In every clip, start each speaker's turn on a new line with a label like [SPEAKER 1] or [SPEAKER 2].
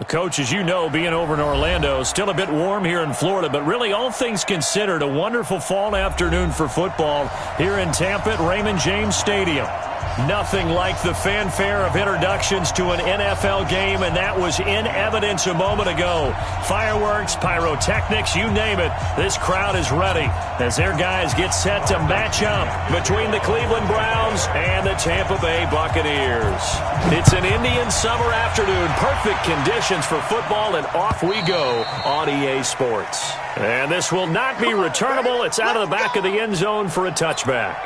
[SPEAKER 1] Coach, as you know, being over in Orlando, still a bit warm here in Florida, but really all things considered, a wonderful fall afternoon for football here in Tampa at Raymond James Stadium. Nothing like the fanfare of introductions to an NFL game, and that was in evidence a moment ago. Fireworks, pyrotechnics, you name it. This crowd is ready as their guys get set to match up between the Cleveland Browns and the Tampa Bay Buccaneers. It's an Indian summer afternoon. Perfect conditions for football, and off we go on EA Sports. And this will not be returnable. It's out of the back of the end zone for a touchback.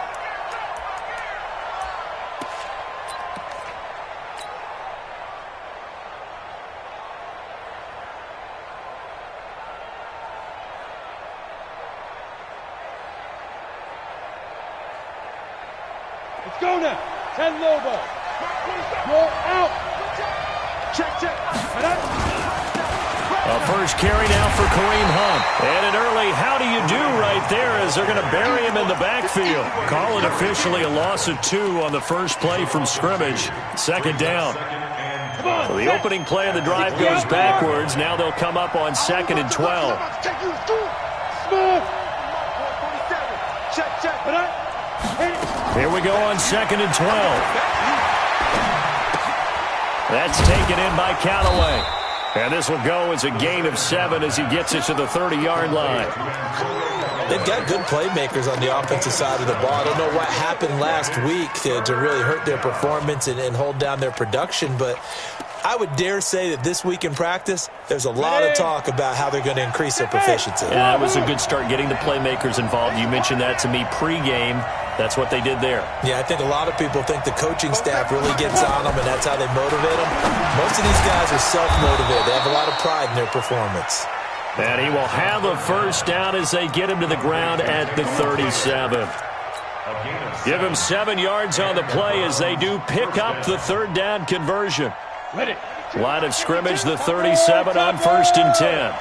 [SPEAKER 2] Let's go now. 10 Lobo. You're out. Check.
[SPEAKER 1] A first carry now for Kareem Hunt. And an early how do you do right there as they're going to bury him in the backfield. Call it officially a loss of 2 on the first play from scrimmage. Second down. So the opening play of the drive goes backwards. Now they'll come up on 2nd and 12. Here we go on 2nd and 12. That's taken in by Callaway. And this will go as a gain of 7 as he gets it to the 30-yard line.
[SPEAKER 3] They've got good playmakers on the offensive side of the ball. I don't know what happened last week to really hurt their performance and hold down their production, but I would dare say that this week in practice, there's a lot of talk about how they're going to increase their proficiency.
[SPEAKER 1] Yeah, that was a good start getting the playmakers involved. You mentioned that to me pregame. That's what they did there.
[SPEAKER 3] Yeah, I think a lot of people think the coaching staff really gets on them, and that's how they motivate them. Most of these guys are self-motivated. They have a lot of pride in their performance.
[SPEAKER 1] And he will have a first down as they get him to the ground at the 37. Give him 7 yards on the play as they do pick up the third down conversion. Line of scrimmage, the 37 on 1st and 10.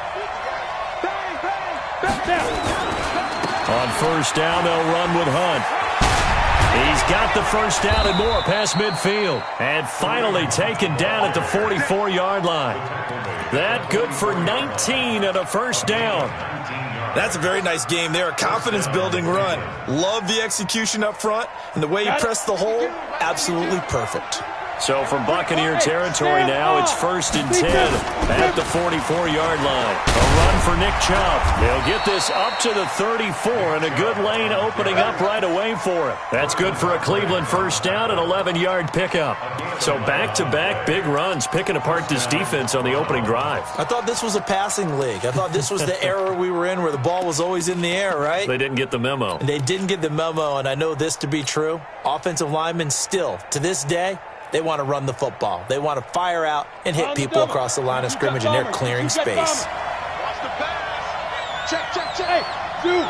[SPEAKER 1] On first down, they'll run with Hunt. He's got the first down and more past midfield. And finally taken down at the 44-yard line. That good for 19 and a first down.
[SPEAKER 4] That's a very nice game there. A confidence-building run. Love the execution up front. And the way he pressed the hole, absolutely perfect.
[SPEAKER 1] So from Buccaneer territory now, it's 1st and 10 at the 44-yard line. A run for Nick Chubb. They'll get this up to the 34, and a good lane opening up right away for it. That's good for a Cleveland first down, an 11-yard pickup. So back-to-back big runs, picking apart this defense on the opening drive.
[SPEAKER 3] I thought this was a passing league. I thought this was the era we were in where the ball was always in the air, right?
[SPEAKER 1] They didn't get the memo.
[SPEAKER 3] They didn't get the memo, and I know this to be true. Offensive linemen still, to this day, they want to run the football. They want to fire out and hit people across the line of scrimmage, and they're clearing space.
[SPEAKER 2] Check. Hey, dude.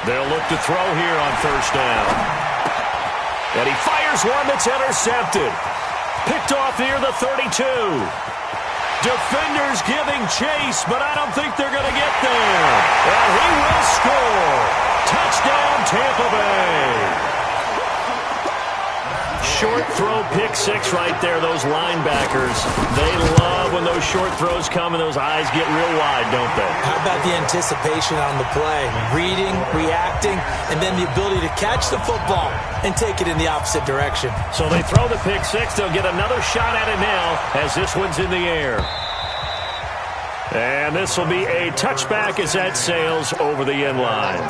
[SPEAKER 1] They'll look to throw here on first down. And he fires one that's intercepted. Picked off near the 32. Defenders giving chase, but I don't think they're going to get there. And he will score. Touchdown, Tampa Bay. Short throw, pick 6 right there, those linebackers. They love when those short throws come and those eyes get real wide, don't they?
[SPEAKER 3] How about the anticipation on the play? Reading, reacting, and then the ability to catch the football and take it in the opposite direction.
[SPEAKER 1] So they throw the pick 6. They'll get another shot at it now as this one's in the air. And this will be a touchback as that sails over the end line.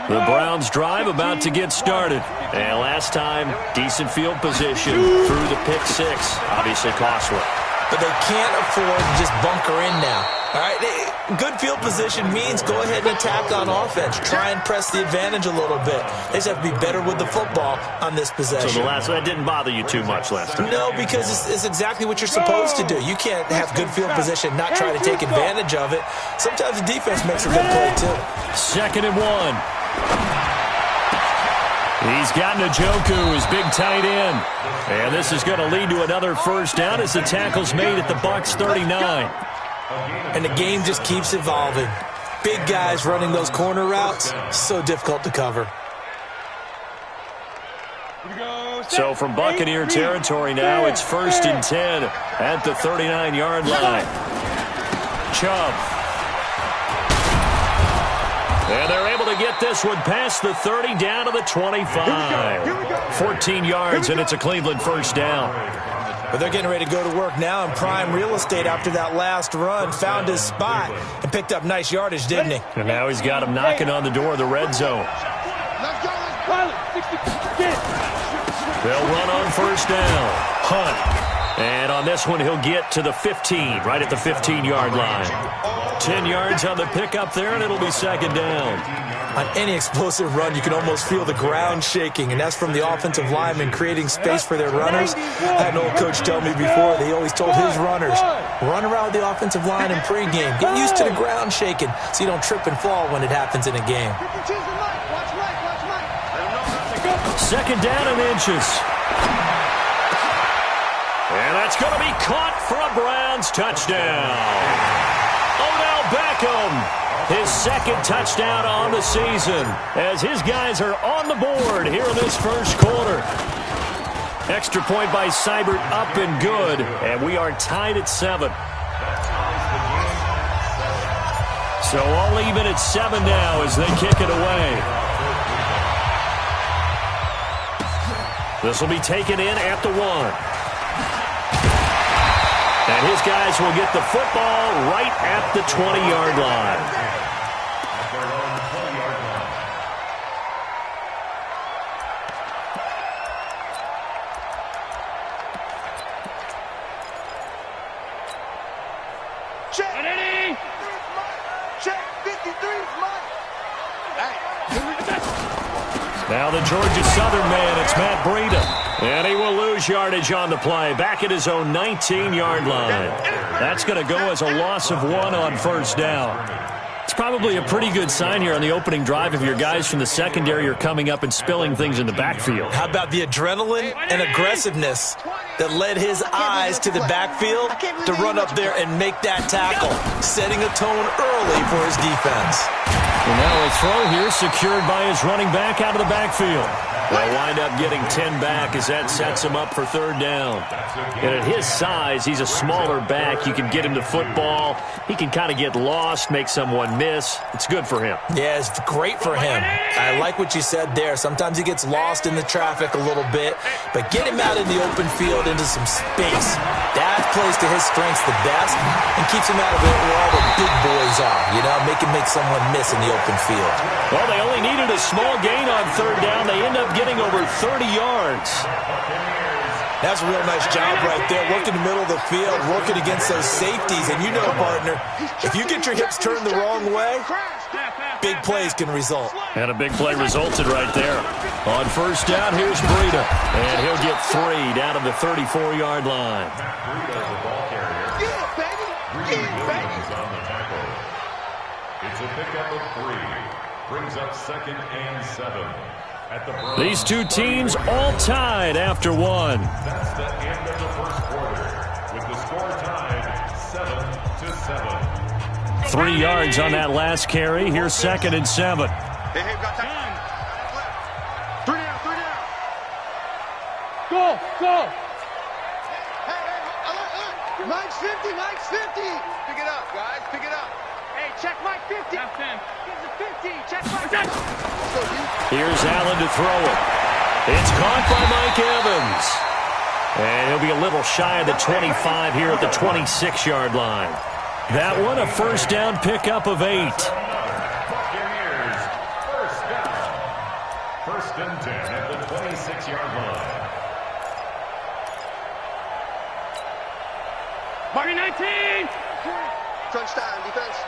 [SPEAKER 1] The Browns drive about to get started. And last time, decent field position through the pick 6. Obviously costly.
[SPEAKER 3] But they can't afford to just bunker in now. All right? Good field position means go ahead and attack on offense. Try and press the advantage a little bit. They just have to be better with the football on this possession.
[SPEAKER 1] So that didn't bother you too much last time?
[SPEAKER 3] No, because it's exactly what you're supposed to do. You can't have good field position, not try to take advantage of it. Sometimes the defense makes a good play, too.
[SPEAKER 1] 2nd and 1. He's got Njoku, his big tight end. And this is going to lead to another first down as the tackle's made at the Bucs 39.
[SPEAKER 3] And the game just keeps evolving. Big guys running those corner routes, so difficult to cover.
[SPEAKER 1] So from Buccaneer territory now, it's 1st and 10 at the 39-yard line. Chubb. And they're able to get this one past the 30 down to the 25. 14 yards, and it's a Cleveland first down.
[SPEAKER 3] But they're getting ready to go to work now in prime real estate after that last run. Found his spot and picked up nice yardage, didn't he?
[SPEAKER 1] And now he's got him knocking on the door of the red zone. They'll run on first down. Hunt. And on this one, he'll get to the 15, right at the 15-yard line. 10 yards on the pickup there, and it'll be 2nd down.
[SPEAKER 3] On any explosive run, you can almost feel the ground shaking, and that's from the offensive linemen creating space for their runners. I had an old coach tell me before, they always told his runners, run around the offensive line in pregame. Get used to the ground shaking so you don't trip and fall when it happens in a game.
[SPEAKER 1] 2nd down and inches. And that's going to be caught for a Browns touchdown. Odell Beckham, his 2nd touchdown on the season, as his guys are on the board here in this first quarter. Extra point by Seibert, up and good, and we are tied at 7. So all even at 7 now as they kick it away. This will be taken in at the 1. And his guys will get the football right at the 20-yard line.
[SPEAKER 2] Check. Check. 53 is mine.
[SPEAKER 1] Now the Georgia Southern man, it's Matt Breida. And he will lose yardage on the play, back at his own 19-yard line. That's going to go as a loss of 1 on first down. It's probably a pretty good sign here on the opening drive if your guys from the secondary are coming up and spilling things in the backfield.
[SPEAKER 3] How about the adrenaline and aggressiveness that led his eyes to the backfield to run up there and make that tackle, setting a tone early for his defense.
[SPEAKER 1] And now a throw here secured by his running back out of the backfield. They'll wind up getting 10 back as that sets him up for 3rd down. And at his size, he's a smaller back. You can get him to football. He can kind of get lost, make someone miss. It's good for him.
[SPEAKER 3] Yeah, it's great for him. I like what you said there. Sometimes he gets lost in the traffic a little bit, but get him out in the open field into some space. That plays to his strengths the best and keeps him out of it where all the big boys are, you know, make someone miss in the open field.
[SPEAKER 1] Well, they only needed a small gain on 3rd down. They end up getting over 30 yards.
[SPEAKER 3] That's a real nice job right there. Working the middle of the field, working against those safeties. And you know, partner, if you get your hips turned the wrong way, big plays can result.
[SPEAKER 1] And a big play resulted right there. On first down, here's Breida. And he'll get 3 down to the 34-yard line.
[SPEAKER 5] It's a pickup of 3. Brings up 2nd and 7.
[SPEAKER 1] These two teams all tied after 1.
[SPEAKER 5] That's the end of the first quarter, with the score tied 7-7.
[SPEAKER 1] 3 yards on that last carry. Here's 2nd and 7.
[SPEAKER 2] Hey, we've got time. 3 down. Go. Hey, Mike's 50. Pick it up, guys. Pick it up. Hey, check Mike 50. That's 10. Here's the 50. Check Mike 50.
[SPEAKER 1] Here's Allen to throw it. It's caught by Mike Evans. And he'll be a little shy of the 25 here at the 26-yard line. That one, a first down pickup of 8.
[SPEAKER 5] Buccaneers, first down. 1st and 10 at the 26-yard line.
[SPEAKER 2] Marty 19. Touchdown, defense.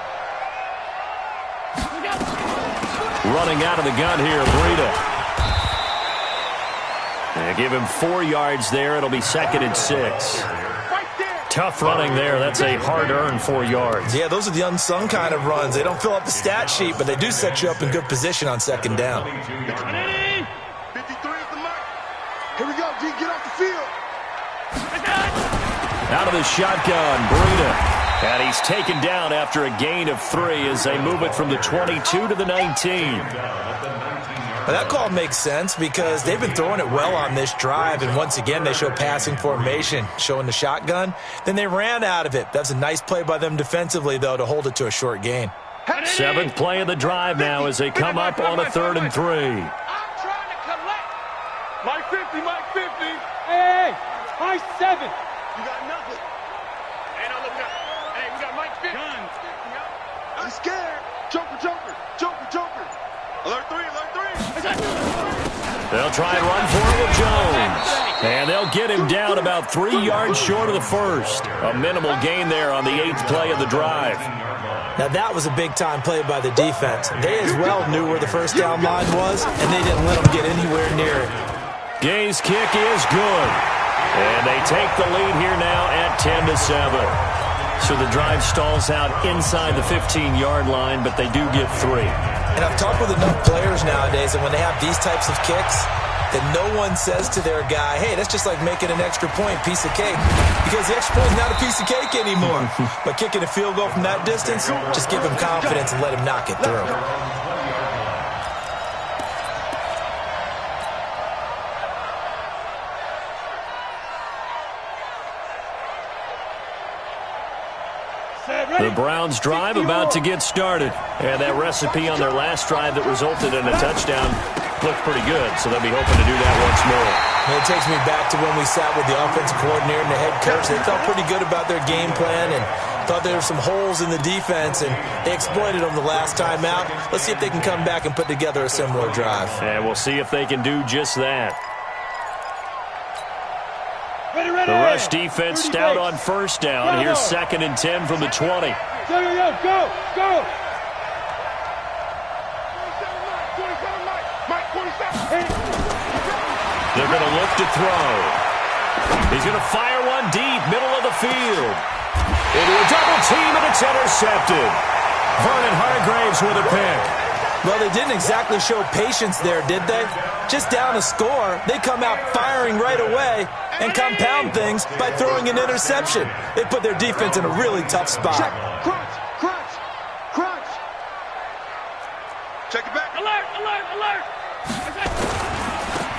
[SPEAKER 1] Running out of the gun here, Breida. They give him 4 yards there. It'll be 2nd and 6. Tough running there. That's a hard-earned 4 yards.
[SPEAKER 3] Yeah, those are the unsung kind of runs. They don't fill up the stat sheet, but they do set you up in good position on 2nd down.
[SPEAKER 2] 53 is the mark. Here we go, D. Get off the field.
[SPEAKER 1] Out of the shotgun, Breida. And he's taken down after a gain of 3 as they move it from the 22 to the 19.
[SPEAKER 3] Well, that call makes sense because they've been throwing it well on this drive, and once again they show passing formation, showing the shotgun. Then they ran out of it. That's a nice play by them defensively, though, to hold it to a short gain.
[SPEAKER 1] 7th play of the drive now as they come up on a 3rd and 3.
[SPEAKER 2] I'm trying to collect. Mike 50, Mike 50. Hey, Mike 7. You got nothing. Hey, no, look up. Hey, we got Mike 50. Guns. I'm scared. Joker, Joker, Joker, Joker. Alert 3, alert 3.
[SPEAKER 1] They'll try and run for it with Jones. And they'll get him down about 3 yards short of the first. A minimal gain there on the 8th play of the drive.
[SPEAKER 3] Now, that was a big-time play by the defense. They as well knew where the first down line was, and they didn't let them get anywhere near it.
[SPEAKER 1] Gay's kick is good. And they take the lead here now at 10-7. So the drive stalls out inside the 15-yard line, but they do get 3.
[SPEAKER 3] And I've talked with enough players nowadays, and when they have these types of kicks, that no one says to their guy, hey, that's just like making an extra point, piece of cake. Because the extra point is not a piece of cake anymore. But kicking a field goal from that distance, just give him confidence and let him knock it through.
[SPEAKER 1] The Browns drive about to get started. And that recipe on their last drive that resulted in a touchdown looked pretty good, so they'll be hoping to do that once more.
[SPEAKER 3] It takes me back to when we sat with the offensive coordinator and the head coach. They felt pretty good about their game plan and thought there were some holes in the defense, and they exploited them the last time out. Let's see if they can come back and put together a similar drive.
[SPEAKER 1] And we'll see if they can do just that. The rush defense stout on first down. Here's 2nd and 10 from the 20.
[SPEAKER 2] Go.
[SPEAKER 1] They're going to look to throw. He's going to fire one deep, middle of the field. Into a double team, and it's intercepted. Vernon Hargraves with a pick.
[SPEAKER 3] Well, they didn't exactly show patience there, did they? Just down a score, they come out firing right away and compound things by throwing an interception. They put their defense in a really tough spot.
[SPEAKER 2] Crunch. Check it back. Alert.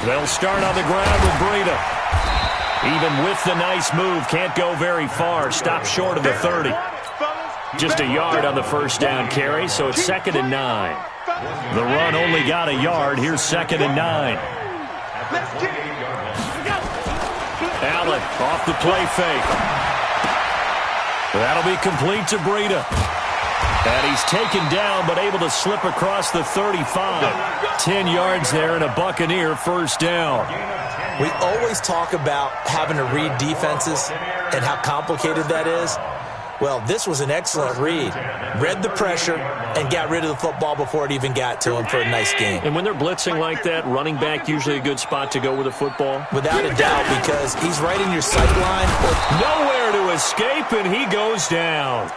[SPEAKER 1] They'll start on the ground with Breida. Even with the nice move, can't go very far. Stop short of the 30. Just a yard on the first down carry, so it's 2nd and 9. The run only got a yard. Here's 2nd and 9. Allen off the play fake. That'll be complete to Breida. And he's taken down, but able to slip across the 35. 10 yards there and a Buccaneer first down.
[SPEAKER 3] We always talk about having to read defenses and how complicated that is. Well, this was an excellent read. Read the pressure and got rid of the football before it even got to him for a nice game.
[SPEAKER 1] And when they're blitzing like that, running back usually a good spot to go with a football?
[SPEAKER 3] Without a doubt, because he's right in your sight line.
[SPEAKER 1] Nowhere to escape, and he goes down.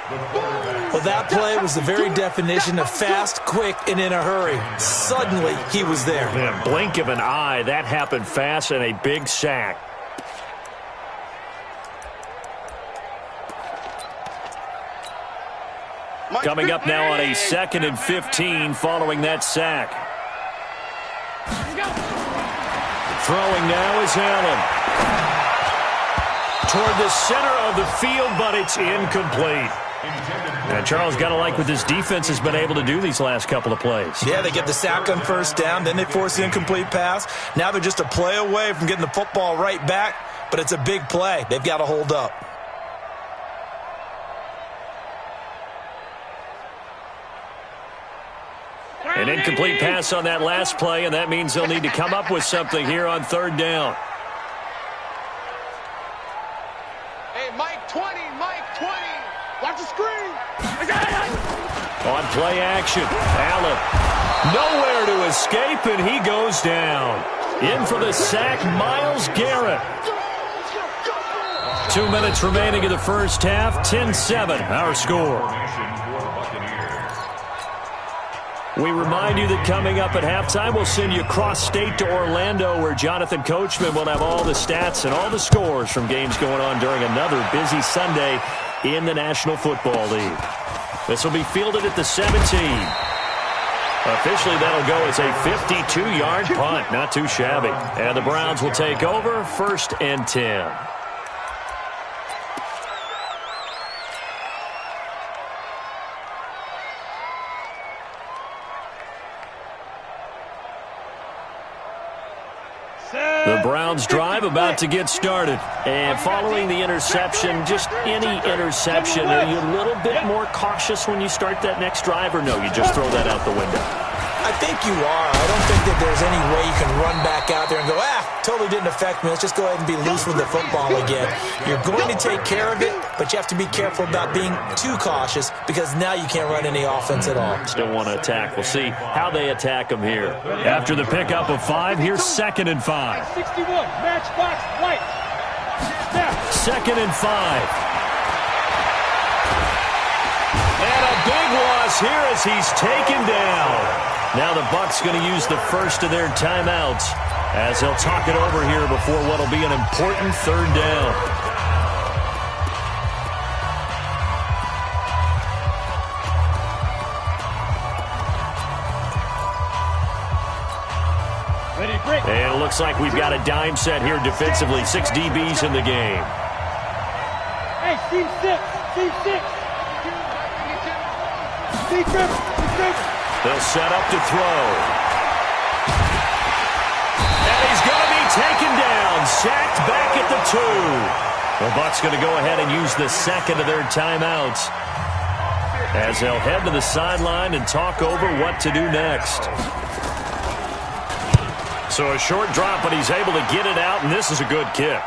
[SPEAKER 3] Well, that play was the very definition of fast, quick, and in a hurry. Suddenly, he was there.
[SPEAKER 1] In a blink of an eye, that happened fast, and a big sack. Coming up now on a 2nd and 15 following that sack. Throwing now is Allen. Toward the center of the field, but it's incomplete. And Charles, got to like what this defense has been able to do these last couple of plays.
[SPEAKER 3] Yeah, they get the sack on first down, then they force the incomplete pass. Now they're just a play away from getting the football right back, but it's a big play. They've got to hold up.
[SPEAKER 1] An incomplete pass on that last play, and that means they'll need to come up with something here on 3rd down.
[SPEAKER 2] Hey, Mike 20. Watch the screen.
[SPEAKER 1] On play action, Allen. Nowhere to escape, and he goes down. In for the sack, Myles Garrett. 2 minutes remaining in the first half, 10-7, our score. We remind you that coming up at halftime, we'll send you cross-state to Orlando, where Jonathan Coachman will have all the stats and all the scores from games going on during another busy Sunday in the National Football League. This will be fielded at the 17. Officially, that'll go as a 52-yard punt. Not too shabby. And the Browns will take over, 1st and 10. The Browns drive about to get started. And following the interception, just any interception, are you a little bit more cautious when you start that next drive, or no, you just throw that out the window?
[SPEAKER 3] I think you are. I don't think that there's any way you can run back out there and go, totally didn't affect me. Let's just go ahead and be loose with the football again. You're going to take care of it, but you have to be careful about being too cautious because now you can't run any offense at all.
[SPEAKER 1] Still want to attack. We'll see how they attack them here. After the pickup of 5, here's 2nd and 5.
[SPEAKER 2] 61, matchbox, white.
[SPEAKER 1] 2nd and 5. And a big loss here as he's taken down. Now the Bucs going to use the first of their timeouts as they'll talk it over here before what will be an important 3rd down. And it looks like we've got a dime set here defensively. 6 DBs in the game.
[SPEAKER 2] Hey, team 6. Team 7.
[SPEAKER 1] They'll set up to throw. And he's going to be taken down. Sacked back at the 2. The Bucs going to go ahead and use the 2nd of their timeouts as they'll head to the sideline and talk over what to do next. So a short drop, but he's able to get it out, and this is a good kick.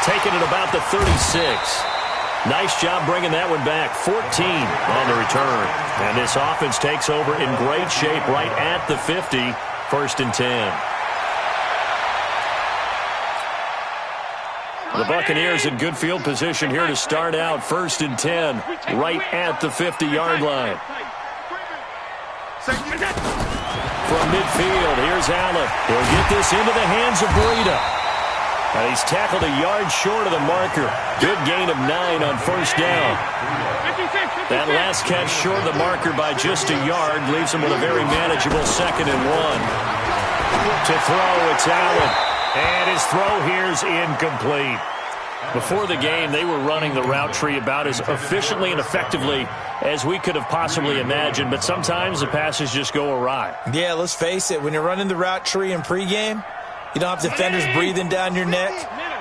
[SPEAKER 1] Taking it about the 36. Nice job bringing that one back. 14 on the return. And this offense takes over in great shape right at the 50. 1st and 10. The Buccaneers in good field position here to start out. 1st and 10 right at the 50-yard line. From midfield, here's Allen. He'll get this into the hands of Breida. And he's tackled a yard short of the marker. Good gain of 9 on 1st down. That last catch short of the marker by just a yard leaves him with a very manageable 2nd and 1. To throw, it's Allen. And his throw here's incomplete. Before the game, they were running the route tree about as efficiently and effectively as we could have possibly imagined, but sometimes the passes just go awry.
[SPEAKER 3] Yeah, let's face it. When you're running the route tree in pregame, you don't have defenders breathing down your neck.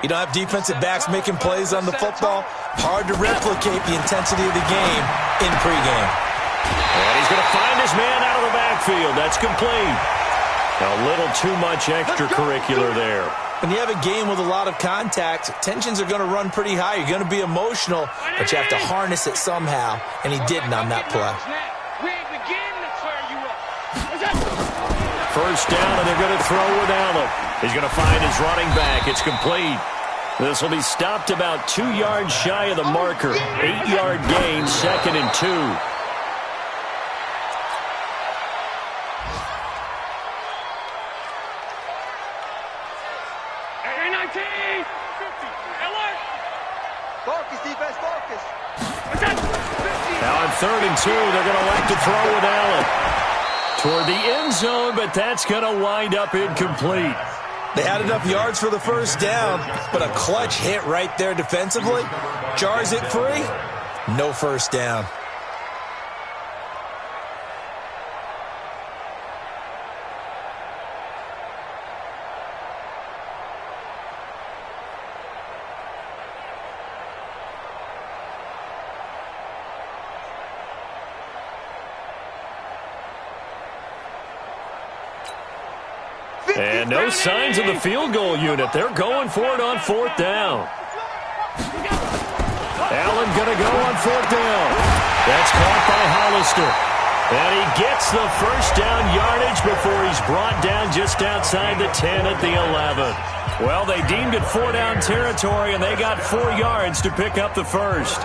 [SPEAKER 3] You don't have defensive backs making plays on the football. Hard to replicate the intensity of the game in pregame.
[SPEAKER 1] And he's going to find his man out of the backfield. That's complete. A little too much extracurricular there.
[SPEAKER 3] When you have a game with a lot of contact, tensions are going to run pretty high. You're going to be emotional, but you have to harness it somehow, and he didn't on that play.
[SPEAKER 1] 1st down, and they're going to throw with Allen. He's going to find his running back. It's complete. This will be stopped about 2 yards shy of the marker. 8-yard gain, 2nd and 2.
[SPEAKER 2] Focus, defense, focus.
[SPEAKER 1] Now on 3rd and 2, they're going to elect to throw with Allen. Toward the end zone, but that's going to wind up incomplete.
[SPEAKER 3] They had enough yards for the 1st down, but a clutch hit right there defensively. Jars it free. No 1st down.
[SPEAKER 1] And no signs of the field goal unit. They're going for it on 4th down. Allen going to go on 4th down. That's caught by Hollister. And he gets the first down yardage before he's brought down just outside the 10 at the 11. Well, they deemed it 4-down territory, and they got 4 yards to pick up the first.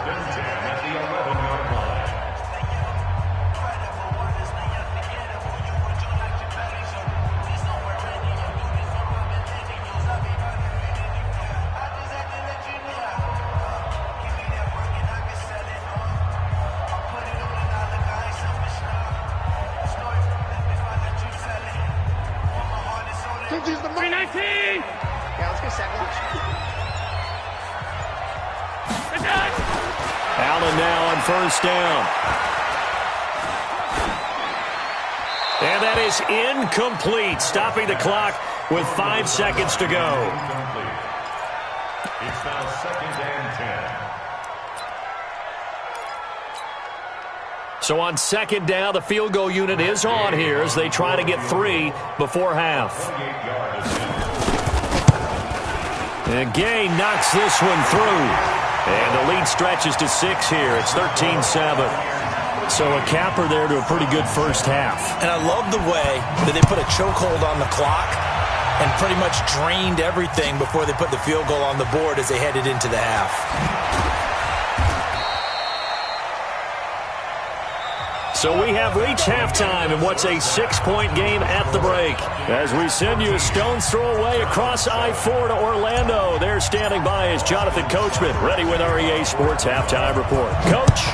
[SPEAKER 1] Allen now on first down. And that is incomplete, stopping the clock with 5 seconds to go.
[SPEAKER 5] It's now 2nd and 10.
[SPEAKER 1] So on 2nd down, the field goal unit is on here as they try to get 3 before half. And Gay knocks this one through. And the lead stretches to 6 here. It's 13-7. So a capper there to a pretty good first half.
[SPEAKER 3] And I love the way that they put a chokehold on the clock and pretty much drained everything before they put the field goal on the board as they headed into the half.
[SPEAKER 1] So we have reached halftime in what's a 6-point game at the break. As we send you a stone's throw away across I-4 to Orlando. There standing by is Jonathan Coachman, ready with our EA Sports Halftime Report. Coach.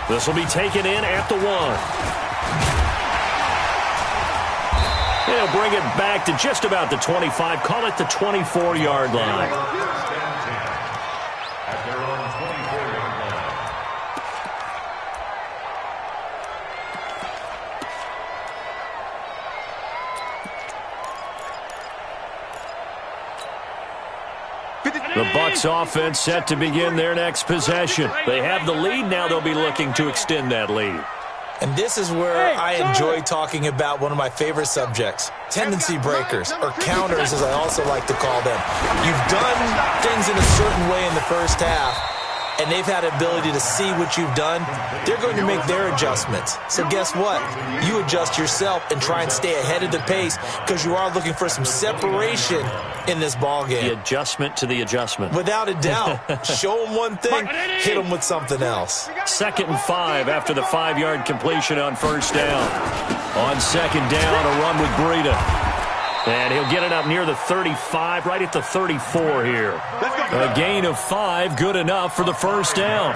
[SPEAKER 1] This will be taken in at the 1. They'll bring it back to just about the 25. Call it the 24-yard line. The Bucs offense set to begin their next possession. They have the lead. Now they'll be looking to extend that lead.
[SPEAKER 3] And this is where I enjoy talking about one of my favorite subjects, tendency breakers, or counters as I also like to call them. You've done things in a certain way in the first half, and they've had the ability to see what you've done. They're going to make their adjustments. So guess what? You adjust yourself and try and stay ahead of the pace because you are looking for some separation in this ball game.
[SPEAKER 1] The adjustment to the adjustment.
[SPEAKER 3] Without a doubt. Show them one thing, hit them with something else.
[SPEAKER 1] 2nd and 5 after the 5-yard completion on first down. On 2nd down, a run with Breida. And he'll get it up near the 35, right at the 34 here. A gain of 5, good enough for the first down.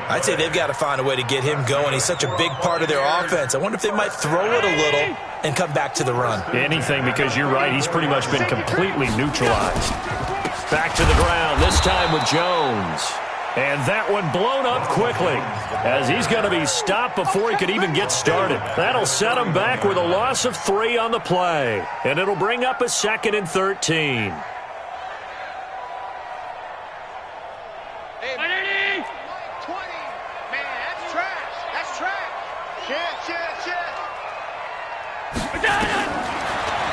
[SPEAKER 3] I'd say they've got to find a way to get him going. He's such a big part of their offense. I wonder if they might throw it a little and come back to the run.
[SPEAKER 1] Anything, because you're right, he's pretty much been completely neutralized. Back to the ground, this time with Jones. And that one blown up quickly as he's going to be stopped before he could even get started. That'll set him back with a loss of 3 on the play. And it'll bring up a 2nd and 13.
[SPEAKER 2] Hey, 20. Man, that's trash. That's trash. Shit.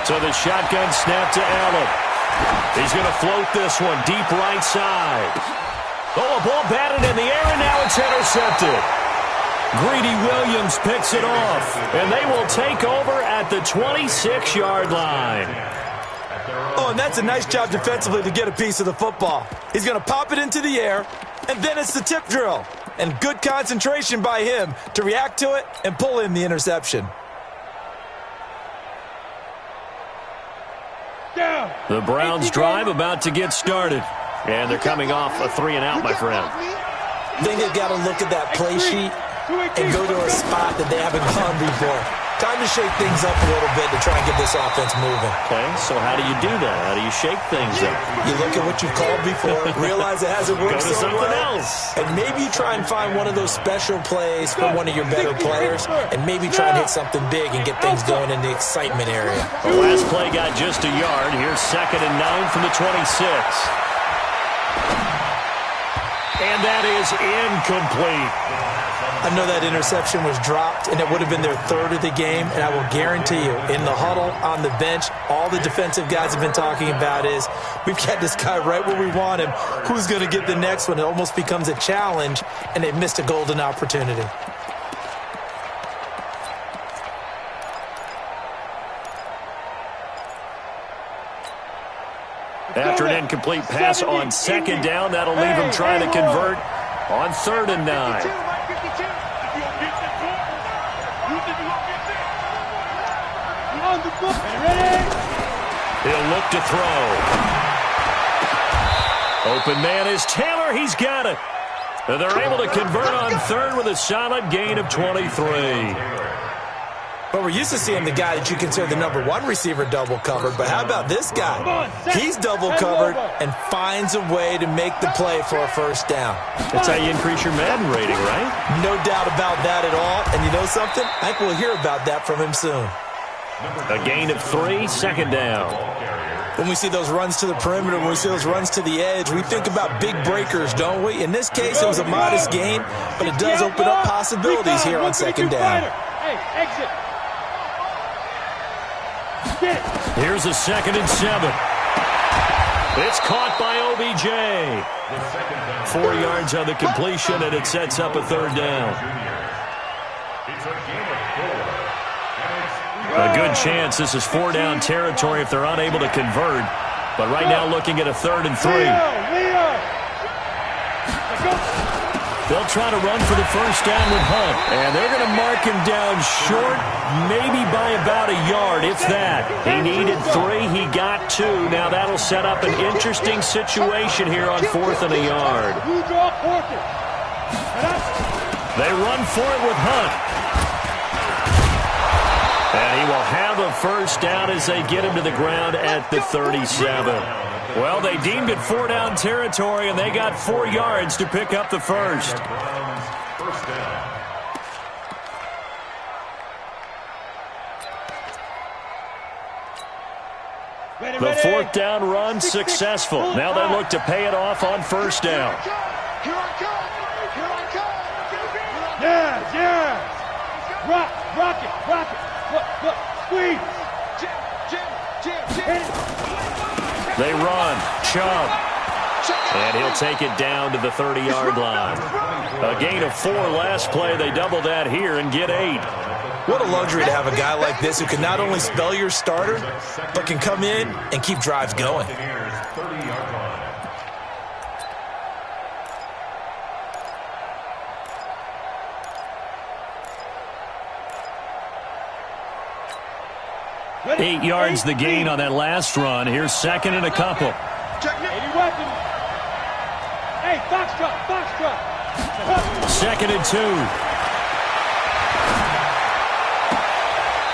[SPEAKER 1] So the shotgun snap to Allen. He's going to float this one deep right side. Oh, a ball batted in the air, and now it's intercepted. Greedy Williams picks it off, and they will take over at the 26-yard line.
[SPEAKER 3] Oh, and that's a nice job defensively to get a piece of the football. He's going to pop it into the air, and then it's the tip drill. And good concentration by him to react to it and pull in the interception.
[SPEAKER 1] The Browns drive about to get started. And they're coming off a 3-and-out, my friend.
[SPEAKER 3] I think they've got to look at that play sheet and go to a spot that they haven't gone before. Time to shake things up a little bit to try and get this offense moving.
[SPEAKER 1] Okay, so how do you do that? How do you shake things up?
[SPEAKER 3] You look at what you've called before, realize it hasn't worked
[SPEAKER 1] Go to
[SPEAKER 3] so
[SPEAKER 1] something
[SPEAKER 3] well,
[SPEAKER 1] else.
[SPEAKER 3] and maybe you try and find one of those special plays for one of your better players, and maybe try and hit something big and get things going in the excitement area.
[SPEAKER 1] The last play got just a yard. Here's 2nd and 9 from the 26. And that is incomplete.
[SPEAKER 3] I know that interception was dropped, and it would have been their third of the game, and I will guarantee you, in the huddle, on the bench, all the defensive guys have been talking about is, we've got this guy right where we want him. Who's going to get the next one? It almost becomes a challenge, and they've missed a golden opportunity.
[SPEAKER 1] After an incomplete pass on second down, that'll leave him trying to convert on 3rd and 9. He'll look to throw. Open man is Taylor. He's got it. And they're able to convert on 3rd with a solid gain of 23.
[SPEAKER 3] But we're used to seeing the guy that you consider the number 1 receiver double covered. But how about this guy? He's double covered and finds a way to make the play for a first down.
[SPEAKER 1] That's how you increase your Madden rating, right?
[SPEAKER 3] No doubt about that at all. And you know something? I think we'll hear about that from him soon.
[SPEAKER 1] A gain of 3, 2nd down.
[SPEAKER 3] When we see those runs to the perimeter, when we see those runs to the edge, we think about big breakers, don't we? In this case, it was a modest gain, but it does open up possibilities here on 2nd down.
[SPEAKER 2] Hey, exit.
[SPEAKER 1] Here's a 2nd and 7. It's caught by OBJ. 4 yards on the completion, and it sets up a 3rd down. A good chance this is 4-down territory if they're unable to convert. But right now looking at a 3rd and 3. They'll try to run for the first down with Hunt. And they're going to mark him down short, maybe by about a yard, if that. He needed 3. He got 2. Now that'll set up an interesting situation here on 4th and a yard. They run for it with Hunt. And he will have a first down as they get him to the ground at the 37. Well, they deemed it 4-down territory, and they got 4 yards to pick up the first. The 4th down run successful. Now they look to pay it off on 1st down.
[SPEAKER 2] Yeah. Rock it. Look, squeeze.
[SPEAKER 1] They run. Chubb. And he'll take it down to the 30-yard line. A gain of 4 last play. They double that here and get 8.
[SPEAKER 3] What a luxury to have a guy like this who can not only spell your starter, but can come in and keep drives going.
[SPEAKER 1] Ready? 8 yards the gain on that last run. Here's 2nd and a couple.
[SPEAKER 2] Hey, Foxtrot.
[SPEAKER 1] 2nd and 2.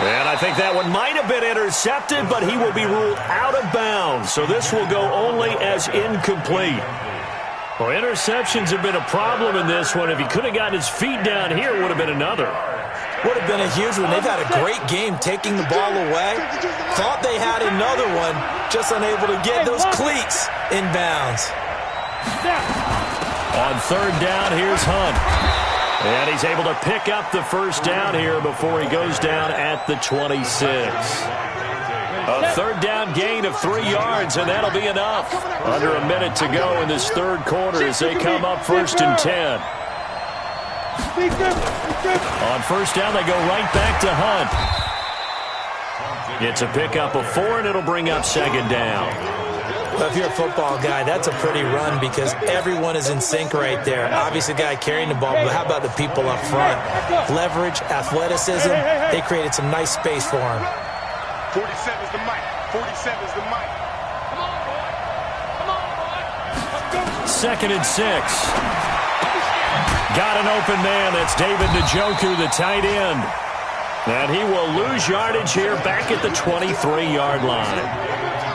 [SPEAKER 1] And I think that one might have been intercepted, but he will be ruled out of bounds. So this will go only as incomplete. Well, interceptions have been a problem in this one. If he could have gotten his feet down here, it would have been another.
[SPEAKER 3] Would have been a huge one. They've had a great game taking the ball away. Thought they had another one, just unable to get those cleats in bounds.
[SPEAKER 1] On 3rd down, here's Hunt. And he's able to pick up the first down here before he goes down at the 26. A 3rd down gain of 3 yards, and that'll be enough. Under a minute to go in this 3rd quarter as they come up 1st and 10. On 1st down, they go right back to Hunt. It's a pickup of 4, and it'll bring up 2nd down.
[SPEAKER 3] Well, if you're a football guy, that's a pretty run because everyone is in sync right there. Obviously, the guy carrying the ball, but how about the people up front? Leverage, athleticism, they created some nice space for him.
[SPEAKER 2] 47 is the mic. 47 is the mic. Come on, boy.
[SPEAKER 1] 2nd and 6. Got an open man. That's David Njoku, the tight end. And he will lose yardage here back at the 23-yard line.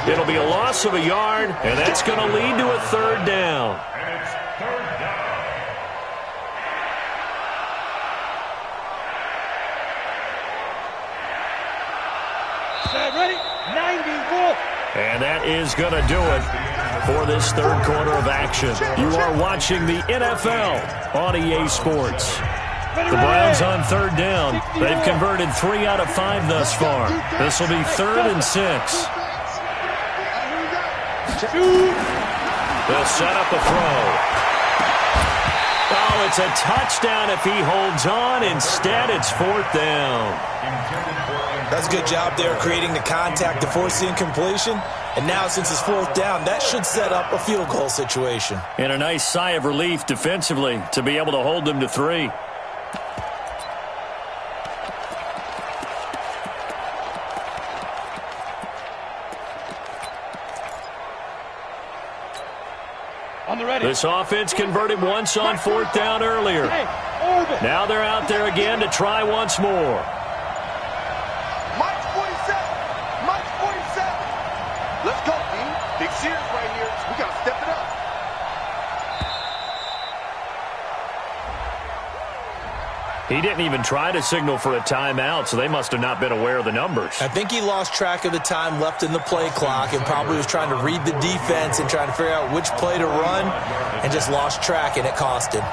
[SPEAKER 1] It'll be a loss of a yard, and that's going to lead to a 3rd down.
[SPEAKER 2] Ready? 90 Wolf.
[SPEAKER 1] And that is going to do it for this 3rd quarter of action. You are watching the NFL on EA Sports. The Browns on third down. They've converted 3 out of 5 thus far. This will be 3rd and 6. They'll set up a throw. Oh, it's a touchdown if he holds on. Instead, it's 4th down.
[SPEAKER 3] That's a good job there creating the contact to force the incompletion. And now, since it's 4th down, that should set up a field goal situation.
[SPEAKER 1] And a nice sigh of relief defensively to be able to hold them to 3. This offense converted once on 4th down earlier. Now they're out there again to try once more.
[SPEAKER 2] Mike's 47. Mike's 47. Let's go, team. Big series right here. We got to step it up.
[SPEAKER 1] He didn't even try to signal for a timeout, so they must have not been aware of the numbers.
[SPEAKER 3] I think he lost track of the time left in the play clock and probably was trying to read the defense and trying to figure out which play to run and just lost track, and it cost him.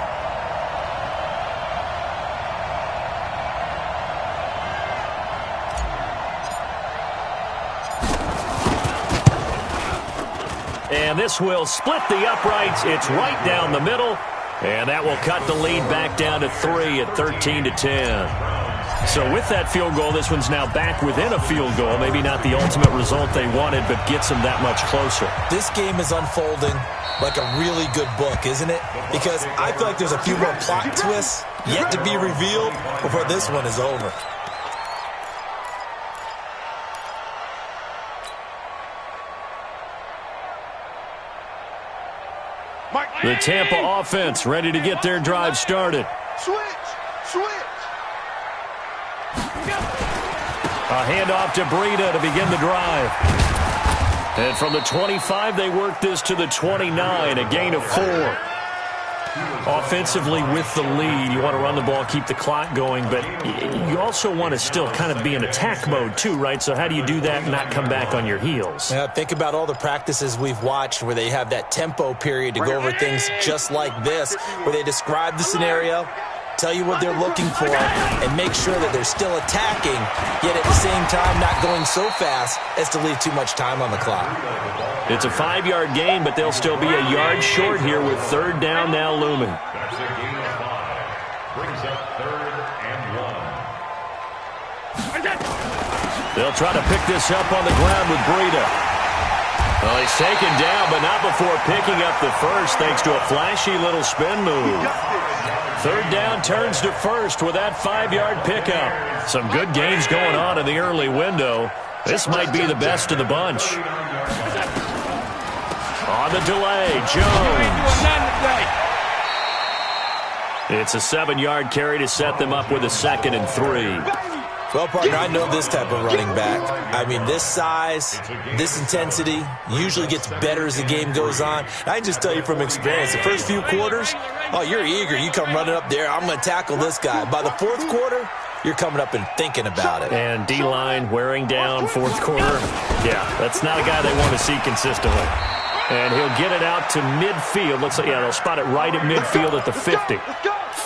[SPEAKER 1] And this will split the uprights. It's right down the middle. And that will cut the lead back down to 3 at 13-10. So with that field goal, this one's now back within a field goal. Maybe not the ultimate result they wanted, but gets them that much closer.
[SPEAKER 3] This game is unfolding like a really good book, isn't it? Because I feel like there's a few more plot twists yet to be revealed before this one is over.
[SPEAKER 1] The Tampa offense ready to get their drive started.
[SPEAKER 2] Switch.
[SPEAKER 1] A handoff to Breida to begin the drive. And from the 25, they work this to the 29, a gain of 4. Offensively with the lead, you want to run the ball, keep the clock going, but you also want to still kind of be in attack mode too, right? So how do you do that and not come back on your heels?
[SPEAKER 3] Yeah, think about all the practices we've watched where they have that tempo period to go over things just like this, where they describe the scenario, tell you what they're looking for, and make sure that they're still attacking, yet at the same time not going so fast as to leave too much time on the clock.
[SPEAKER 1] It's a 5-yard gain, but they'll still be a yard short here with 3rd down now looming.
[SPEAKER 5] That's a gain of 5. Brings up 3rd and 1.
[SPEAKER 1] They'll try to pick this up on the ground with Breida. Well, he's taken down, but not before picking up the first thanks to a flashy little spin move. 3rd down turns to 1st with that 5-yard pickup. Some good gains going on in the early window. This might be the best of the bunch. On the delay, Jones. It's a 7-yard carry to set them up with a 2nd and 3.
[SPEAKER 3] Well, partner, I know this type of running back. I mean, this size, this intensity usually gets better as the game goes on. I can just tell you from experience, the first few quarters, oh, you're eager. You come running up there, I'm going to tackle this guy. By the 4th quarter, you're coming up and thinking about it.
[SPEAKER 1] And D-line wearing down 4th quarter. Yeah, that's not a guy they want to see consistently. And he'll get it out to midfield. Looks like, yeah, they'll spot it right at midfield at the 50.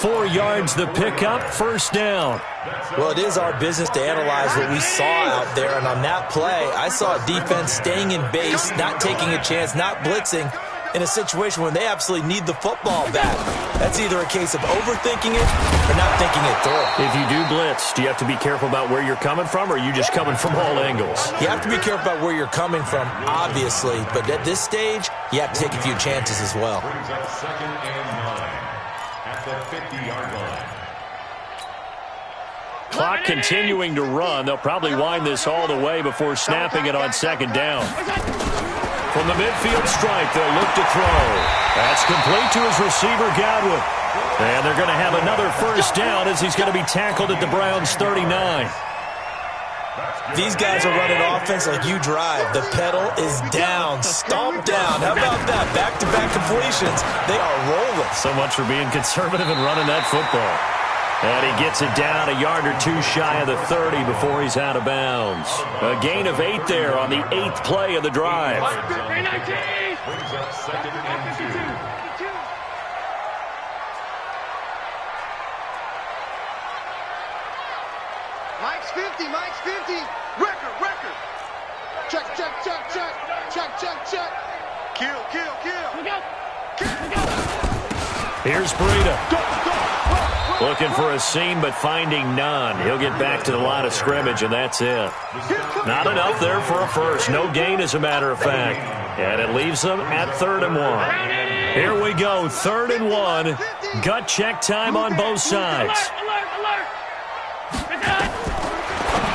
[SPEAKER 1] 4 yards the pickup, 1st down.
[SPEAKER 3] Well, it is our business to analyze what we saw out there. And on that play, I saw a defense staying in base, not taking a chance, not blitzing, in a situation when they absolutely need the football back. That's either a case of overthinking it or not thinking it through.
[SPEAKER 1] If you do blitz, do you have to be careful about where you're coming from, or are you just coming from all angles?
[SPEAKER 3] You have to be careful about where you're coming from, obviously, but at this stage, you have to take a few chances as well.
[SPEAKER 5] Brings up 2nd and 9 at the 50-yard line.
[SPEAKER 1] Clock continuing to run. They'll probably wind this all the way before snapping it on 2nd down. From the midfield stripe, they'll look to throw. That's complete to his receiver, Godwin. And they're going to have another 1st down as he's going to be tackled at the Browns' 39.
[SPEAKER 3] These guys are running offense like you drive. The pedal is down, stomped down. How about that? Back-to-back completions. They are rolling.
[SPEAKER 1] So much for being conservative and running that football. And he gets it down a yard or 2 shy of the 30 before he's out of bounds. A gain of 8 there on the 8th play of the drive.
[SPEAKER 5] Brings up 2nd and 2.
[SPEAKER 2] Mike's 50, Mike's 50. Record. Check. Kill.
[SPEAKER 1] Here's Breida. Looking for a seam, but finding none. He'll get back to the line of scrimmage, and that's it. Not enough there for a first. No gain, as a matter of fact. And it leaves them at 3rd and 1. Here we go, 3rd and 1. Gut check time on both sides.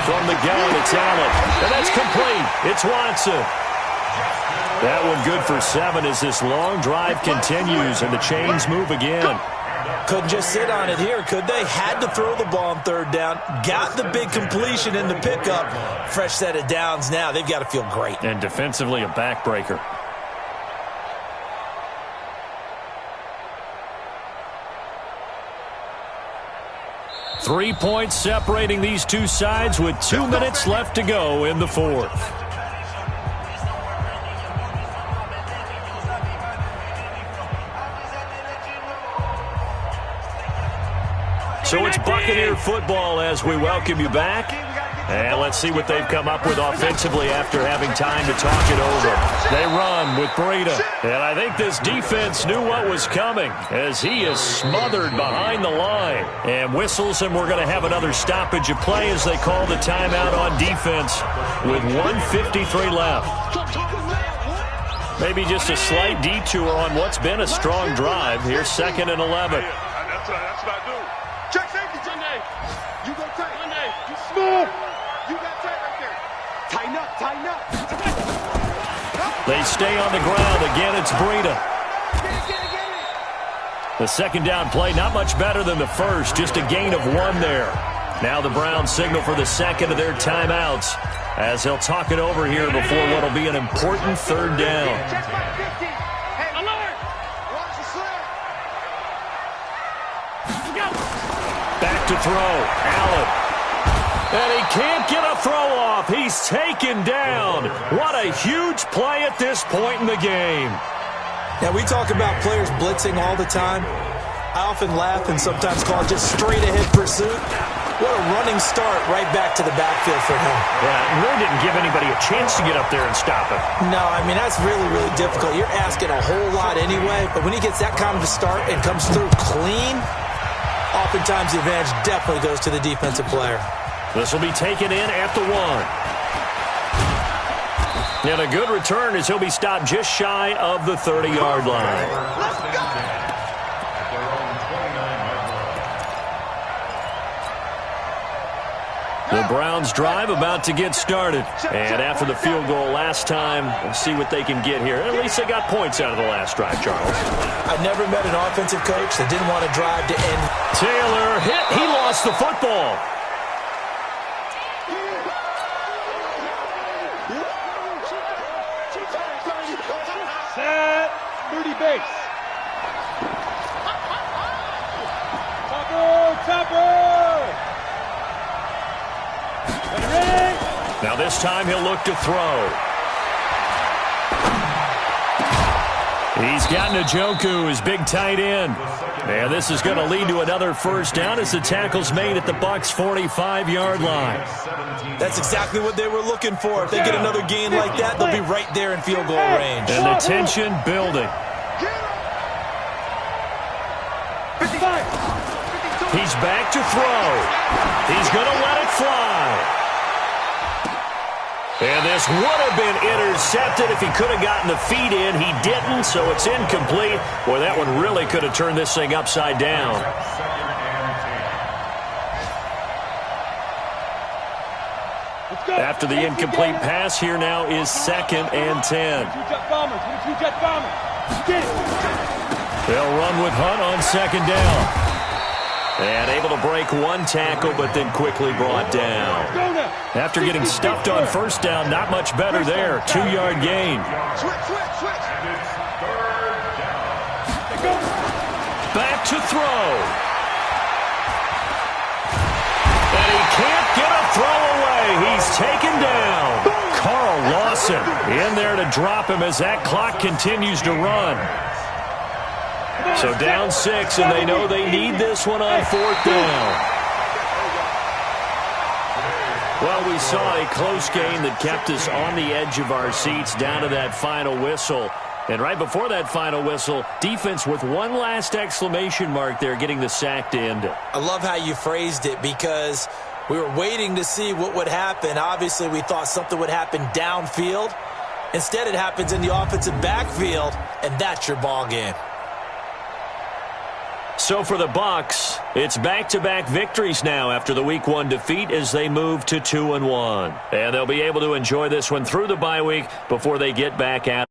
[SPEAKER 1] From the gun, it's Allen. And that's complete. It's Watson. That one good for 7 as this long drive continues and the chains move again.
[SPEAKER 3] Couldn't just sit on it here, could they? Had to throw the ball on 3rd down. Got the big completion in the pickup. Fresh set of downs now. They've got to feel great.
[SPEAKER 1] And defensively, a backbreaker. Three points separating these two sides with 2 minutes left to go in the 4th. So it's Buccaneer football as we welcome you back. And let's see what they've come up with offensively after having time to talk it over. They run with Breida. And I think this defense knew what was coming as he is smothered behind the line. And whistles, and we're going to have another stoppage of play as they call the timeout on defense with 1:53 left. Maybe just a slight detour on what's been a strong drive. Here's 2nd and 11.
[SPEAKER 2] That's what I do. Check safety, Sunday. You go tight. Sunday, you smooth. You got tight right there. Tighten up.
[SPEAKER 1] They stay on the ground. Again, it's Breida.
[SPEAKER 2] Get it.
[SPEAKER 1] The 2nd down play, not much better than the first. Just a gain of 1 there. Now the Browns signal for the 2nd of their timeouts as they'll talk it over here before what will be an important 3rd down.
[SPEAKER 2] Check my 50. Hey, alert. Watch the slip.
[SPEAKER 1] Back to throw. Allen. And he can't get a throw off. He's taken down. What a huge play at this point in the game.
[SPEAKER 3] Now, we talk about players blitzing all the time. I often laugh and sometimes call it just straight-ahead pursuit. What a running start right back to the backfield for him.
[SPEAKER 1] Yeah, it really didn't give anybody a chance to get up there and stop him.
[SPEAKER 3] No, I mean, that's really, really difficult. You're asking a whole lot anyway, but when he gets that kind of a start and comes through clean, oftentimes the advantage definitely goes to the defensive player.
[SPEAKER 1] This will be taken in at the 1. And a good return as he'll be stopped just shy of the 30-yard line.
[SPEAKER 2] Let's go.
[SPEAKER 1] The Browns drive about to get started. And after the field goal last time, we'll see what they can get here. At least they got points out of the last drive, Charles.
[SPEAKER 3] I've never met an offensive coach that didn't want to drive to end.
[SPEAKER 1] Taylor hit. He lost the football.
[SPEAKER 2] Set. 30 base. Topper.
[SPEAKER 1] Now this time he'll look to throw. He's got Njoku, his big tight end. And this is going to lead to another 1st down as the tackle's made at the Bucs' 45-yard line.
[SPEAKER 3] That's exactly what they were looking for. If they get another gain like that, they'll be right there in field goal range.
[SPEAKER 1] And the tension building. He's back to throw. He's going to let it fly. And this would have been intercepted if he could have gotten the feet in. He didn't, so it's incomplete. Boy, that one really could have turned this thing upside down. After the incomplete pass, here now is 2nd and 10. They'll run with Hunt on 2nd down. And able to break one tackle, but then quickly brought down. After getting stuffed on 1st down, not much better there. 2-yard gain. Back to throw. And he can't get a throw away. He's taken down. Carl Lawson in there to drop him as that clock continues to run. So down 6, and they know they need this one on 4th down. Well, we saw a close game that kept us on the edge of our seats down to that final whistle. And right before that final whistle, defense with one last exclamation mark there, getting the sack to end it.
[SPEAKER 3] I love how you phrased it, because we were waiting to see what would happen. Obviously, we thought something would happen downfield. Instead, it happens in the offensive backfield, and that's your ball game.
[SPEAKER 1] So for the Bucs, it's back-to-back victories now after the Week 1 defeat as they move to 2-1. And they'll be able to enjoy this one through the bye week before they get back at